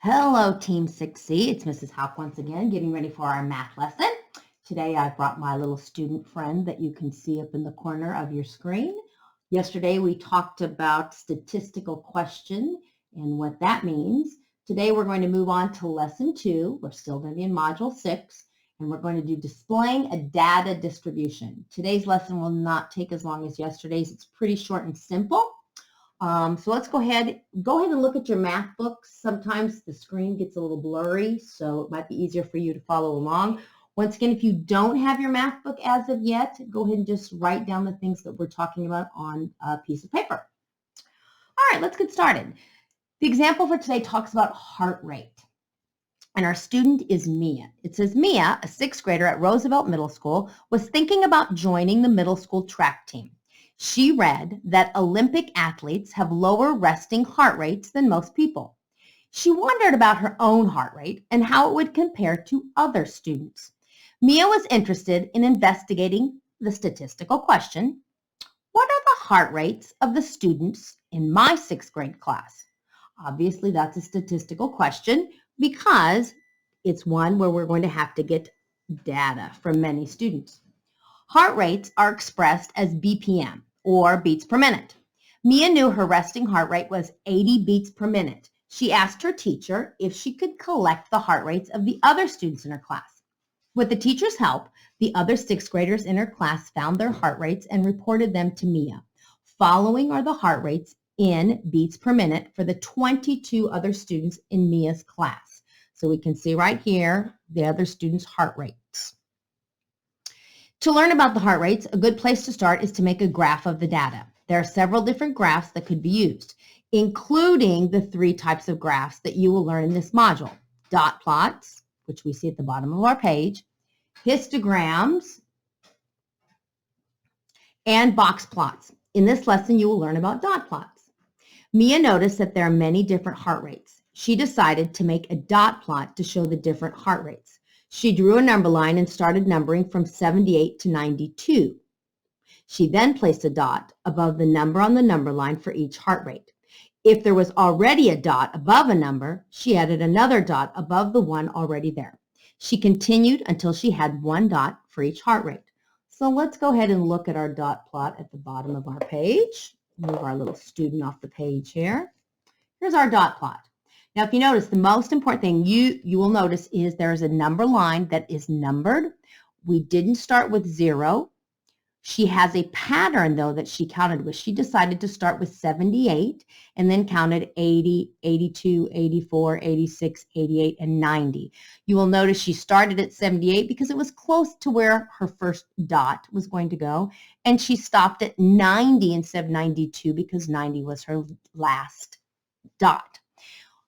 Hello, Team 6C. It's Mrs. Hauck once again, getting ready for our math lesson. Today, I brought my little student friend that you can see up in the corner of your screen. Yesterday, we talked about statistical question and what that means. Today, we're going to move on to lesson 2. We're still going to be in module 6, and we're going to do displaying a data distribution. Today's lesson will not take as long as yesterday's. It's pretty short and simple. So let's go ahead and look at your math books. Sometimes the screen gets a little blurry, so it might be easier for you to follow along. Once again, if you don't have your math book as of yet, go ahead and just write down the things that we're talking about on a piece of paper. All right, let's get started. The example for today talks about heart rate. And our student is Mia. It says Mia, a 6th grader at Roosevelt Middle School, was thinking about joining the middle school track team. She read that Olympic athletes have lower resting heart rates than most people. She wondered about her own heart rate and how it would compare to other students. Mia was interested in investigating the statistical question, what are the heart rates of the students in my 6th grade class? Obviously, that's a statistical question because it's one where we're going to have to get data from many students. Heart rates are expressed as BPM, or beats per minute. Mia knew her resting heart rate was 80 beats per minute. She asked her teacher if she could collect the heart rates of the other students in her class. With the teacher's help, the other 6th graders in her class found their heart rates and reported them to Mia. Following are the heart rates in beats per minute for the 22 other students in Mia's class. So we can see right here the other students' heart rates. To learn about the heart rates, a good place to start is to make a graph of the data. There are several different graphs that could be used, including the 3 types of graphs that you will learn in this module. Dot plots, which we see at the bottom of our page, histograms, and box plots. In this lesson, you will learn about dot plots. Mia noticed that there are many different heart rates. She decided to make a dot plot to show the different heart rates. She drew a number line and started numbering from 78 to 92. She then placed a dot above the number on the number line for each heart rate. If there was already a dot above a number, she added another dot above the one already there. She continued until she had 1 dot for each heart rate. So let's go ahead and look at our dot plot at the bottom of our page. Move our little student off the page here. Here's our dot plot. Now, if you notice, the most important thing you will notice is there is a number line that is numbered. We didn't start with 0. She has a pattern, though, that she counted with. She decided to start with 78 and then counted 80, 82, 84, 86, 88, and 90. You will notice she started at 78 because it was close to where her first dot was going to go, and she stopped at 90 instead of 92 because 90 was her last dot.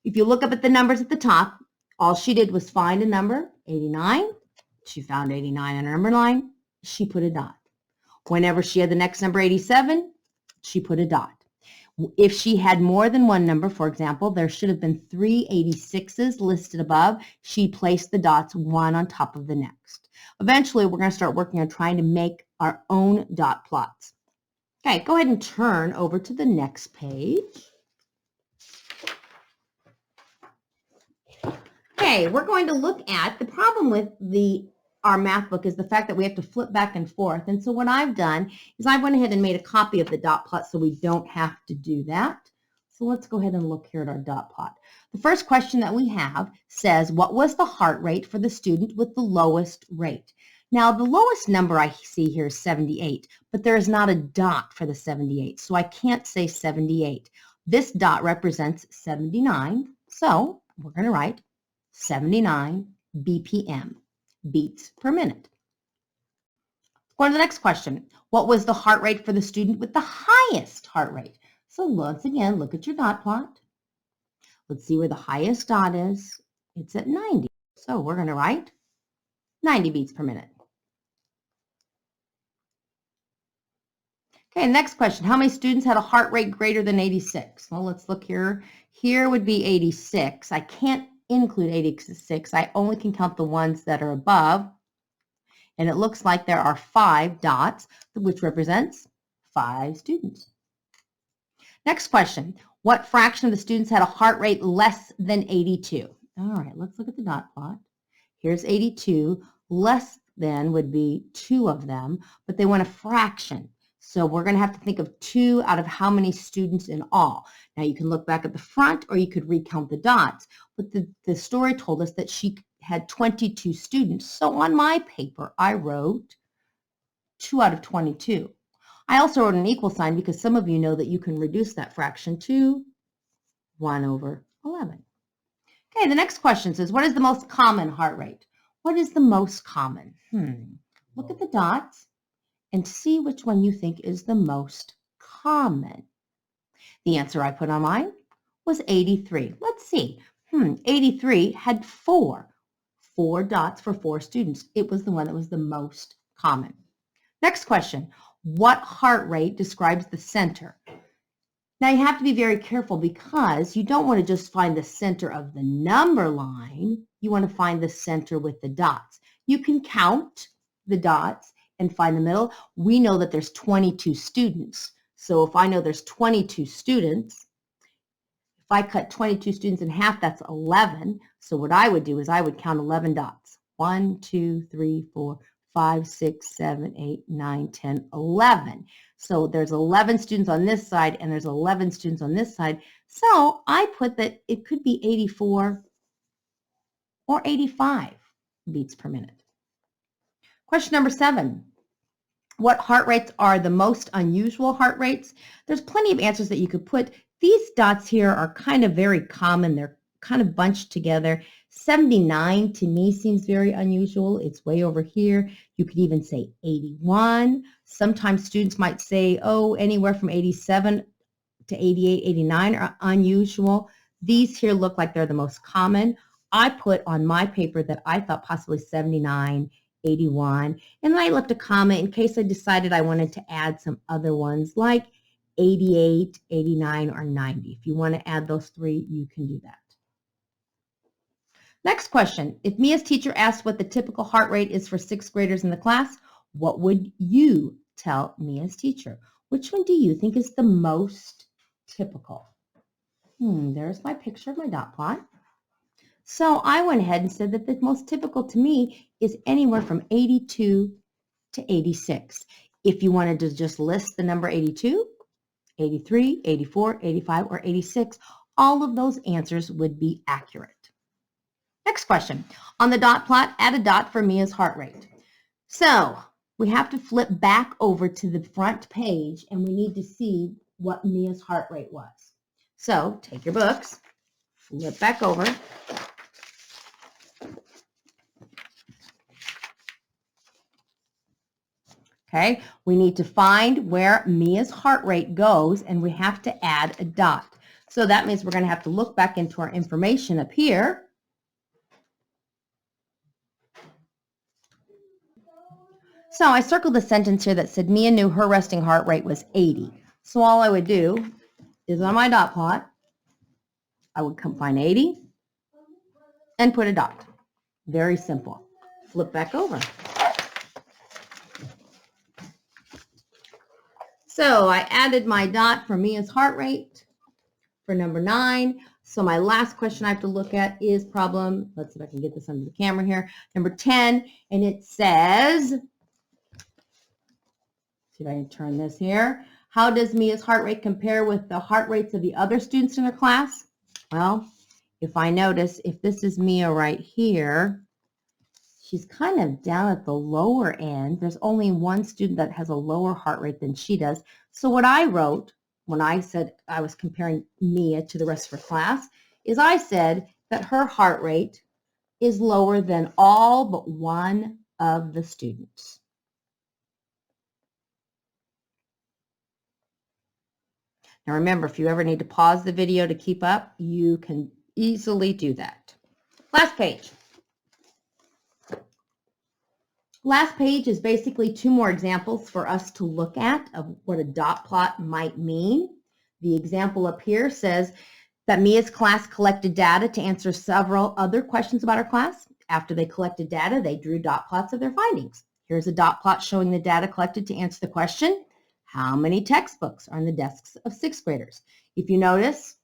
If you look up at the numbers at the top, all she did was find a number, 89. She found 89 on her number line. She put a dot. Whenever she had the next number, 87, she put a dot. If she had more than one number, for example, there should have been 3 86s listed above, she placed the dots one on top of the next. Eventually, we're going to start working on trying to make our own dot plots. Okay, go ahead and turn over to the next page. Okay, we're going to look at the problem with our math book is the fact that we have to flip back and forth. And so what I've done is I went ahead and made a copy of the dot plot so we don't have to do that. So let's go ahead and look here at our dot plot. The first question that we have says, what was the heart rate for the student with the lowest rate? Now, the lowest number I see here is 78, but there is not a dot for the 78, so I can't say 78. This dot represents 79, so we're going to write 79 BPM, beats per minute. Go on to the next question. What was the heart rate for the student with the highest heart rate? So once again, look at your dot plot. Let's see where the highest dot is. It's at 90. So we're going to write 90 beats per minute. Okay, next question. How many students had a heart rate greater than 86? Well, let's look here. Here would be 86. I can't include 86. I only can count the ones that are above. And it looks like there are 5 dots, which represents 5 students. Next question. What fraction of the students had a heart rate less than 82? All right, let's look at the dot plot. Here's 82. Less than would be 2 of them, but they want a fraction. So we're going to have to think of 2 out of how many students in all. Now you can look back at the front or you could recount the dots, but the story told us that she had 22 students. So on my paper, I wrote 2 out of 22. I also wrote an equal sign because some of you know that you can reduce that fraction to 1 over 11. Okay, the next question says, what is the most common heart rate? What is the most common? Look at the dots and see which one you think is the most common. The answer I put on mine was 83. Let's see. 83 had 4 dots for 4 students. It was the one that was the most common. Next question. What heart rate describes the center? Now you have to be very careful because you don't want to just find the center of the number line. You want to find the center with the dots. You can count the dots and find the middle. We know that there's 22 students. So if I know there's 22 students, if I cut 22 students in half, that's 11. So what I would do is I would count 11 dots. 1, 2, 3, 4, 5, 6, 7, 8, 9, 10, 11. So there's 11 students on this side and there's 11 students on this side. So I put that it could be 84 or 85 beats per minute. Question number 7. What heart rates are the most unusual heart rates? There's plenty of answers that you could put. These dots here are kind of very common. They're kind of bunched together. 79 to me seems very unusual. It's way over here. You could even say 81. Sometimes students might say, oh, anywhere from 87 to 88, 89 are unusual. These here look like they're the most common. I put on my paper that I thought possibly 79, 81, and then I left a comma in case I decided I wanted to add some other ones like 88, 89, or 90. If you want to add those 3, you can do that. Next question. If Mia's teacher asked what the typical heart rate is for 6th graders in the class, what would you tell Mia's teacher? Which one do you think is the most typical? There's my picture of my dot plot. So I went ahead and said that the most typical to me is anywhere from 82 to 86. If you wanted to just list the number 82, 83, 84, 85, or 86, all of those answers would be accurate. Next question. On the dot plot, add a dot for Mia's heart rate. So we have to flip back over to the front page and we need to see what Mia's heart rate was. So take your books, flip back over. Okay, we need to find where Mia's heart rate goes and we have to add a dot. So that means we're going to have to look back into our information up here. So I circled the sentence here that said Mia knew her resting heart rate was 80. So all I would do is on my dot plot, I would come find 80 and put a dot. Very simple. Flip back over. So I added my dot for Mia's heart rate for number 9. So my last question I have to look at is problem, let's see if I can get this under the camera here, number 10, and it says, see if I can turn this here. How does Mia's heart rate compare with the heart rates of the other students in her class? Well, if I notice, if this is Mia right here, she's kind of down at the lower end. There's only one student that has a lower heart rate than she does. So what I wrote when I said I was comparing Mia to the rest of her class is I said that her heart rate is lower than all but one of the students. Now remember, if you ever need to pause the video to keep up, you can easily do that. Last page. Last page is basically 2 more examples for us to look at of what a dot plot might mean. The example up here says that Mia's class collected data to answer several other questions about her class. After they collected data, they drew dot plots of their findings. Here's a dot plot showing the data collected to answer the question, how many textbooks are on the desks of 6th graders? If you notice,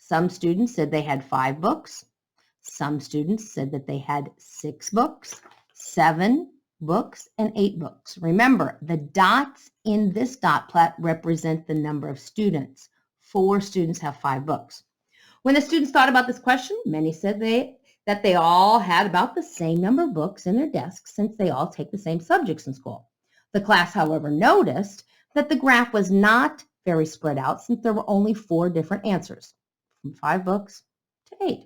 Some students said they had 5 books. Some students said that they had 6 books, 7 books, and 8 books. Remember, the dots in this dot plot represent the number of students. 4 students have 5 books. When the students thought about this question, many said that they all had about the same number of books in their desks since they all take the same subjects in school. The class, however, noticed that the graph was not very spread out since there were only 4 different answers, from 5 books to 8,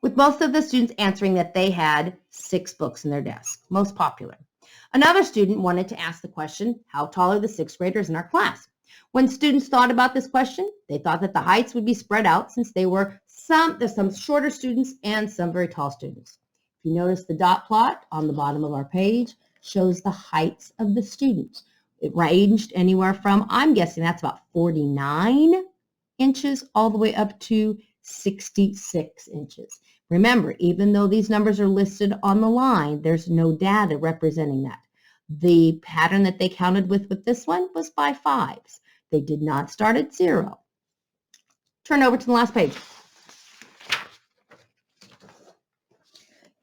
with most of the students answering that they had 6 books in their desk, most popular. Another student wanted to ask the question, how tall are the 6th graders in our class? When students thought about this question, they thought that the heights would be spread out since there's some shorter students and some very tall students. If you notice, the dot plot on the bottom of our page shows the heights of the students. It ranged anywhere from, I'm guessing that's about 49 inches all the way up to 66 inches. Remember, even though these numbers are listed on the line, there's no data representing that. The pattern that they counted with this one was by 5s. They did not start at 0. Turn over to the last page.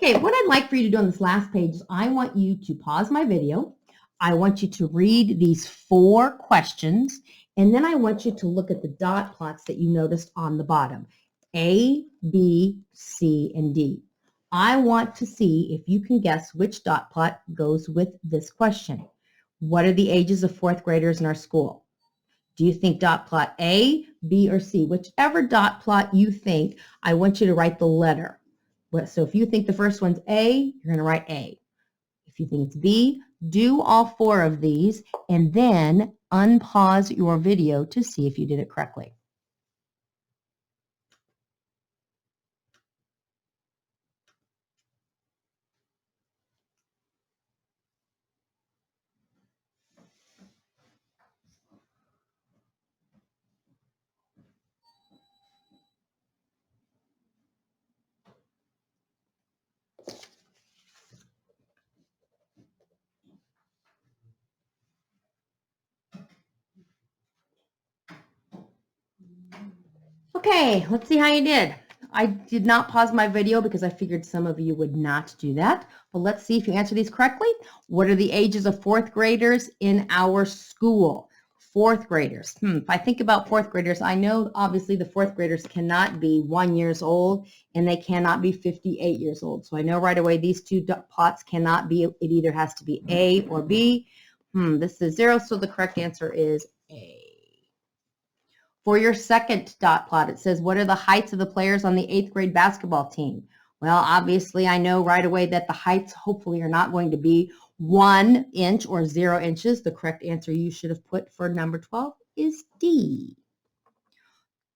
Okay, what I'd like for you to do on this last page is I want you to pause my video. I want you to read these 4 questions, and then I want you to look at the dot plots that you noticed on the bottom. A, B, C, and D. I want to see if you can guess which dot plot goes with this question. What are the ages of 4th graders in our school? Do you think dot plot A, B, or C? Whichever dot plot you think, I want you to write the letter. So if you think the first one's A, you're going to write A. If you think it's B, do all 4 of these and then unpause your video to see if you did it correctly. Okay, let's see how you did. I did not pause my video because I figured some of you would not do that. But let's see if you answer these correctly. What are the ages of 4th graders in our school? 4th graders. If I think about 4th graders, I know obviously the 4th graders cannot be 1 year old and they cannot be 58 years old. So I know right away these 2 plots cannot be, it either has to be A or B. This is 0, so the correct answer is A. For your second dot plot, it says, what are the heights of the players on the 8th grade basketball team? Well, obviously, I know right away that the heights hopefully are not going to be 1 inch or 0 inches. The correct answer you should have put for number 12 is D.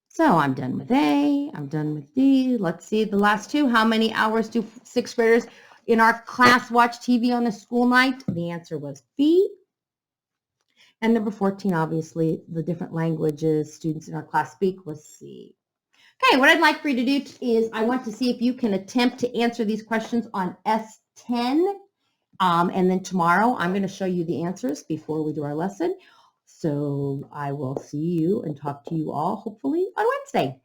So I'm done with A. I'm done with D. Let's see the last 2. How many hours do 6th graders in our class watch TV on a school night? The answer was B. And number 14, obviously, the different languages students in our class speak was C. Okay, what I'd like for you to do is I want to see if you can attempt to answer these questions on S10. And then tomorrow, I'm going to show you the answers before we do our lesson. So I will see you and talk to you all hopefully on Wednesday.